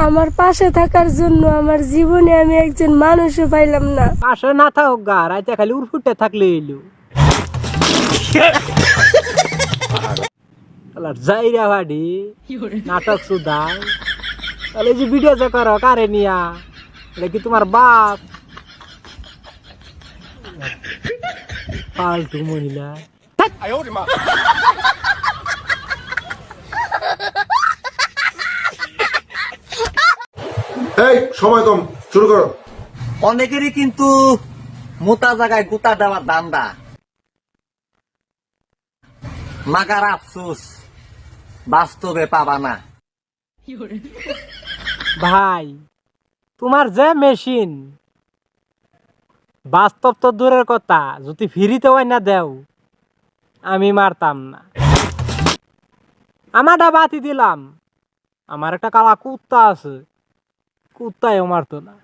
আমার পাশে থাকার জন্য আমার জীবনে আমি একজন মানুষও পাইলাম না। পাশে না থাকুক গা, রাইতে খালি উড়ফুটে থাকলে এলো যাইরা ভাডি নাটক সুদাই। তাহলে এই যে ভিডিও যে করো কারে নিয়া, এটা কি তোমার বাপ? ফালতু মহিলা। এই সময় কম, শুরু করো। অনেকেরই কিন্তু মোটা জায়গায় গুতা দেওয়ার দান্দা। মাগার আফসোস বাস্তবে পাবা না। ভাই তোমার যে মেশিন, বাস্তব তো দূরের কথা, যদি ফ্রিতে হয় না দেও আমি মারতাম না। আমারটা বাতি দিলাম, আমার একটা কালা কুত্তা আছে, কুত্তায়ও মারতো না।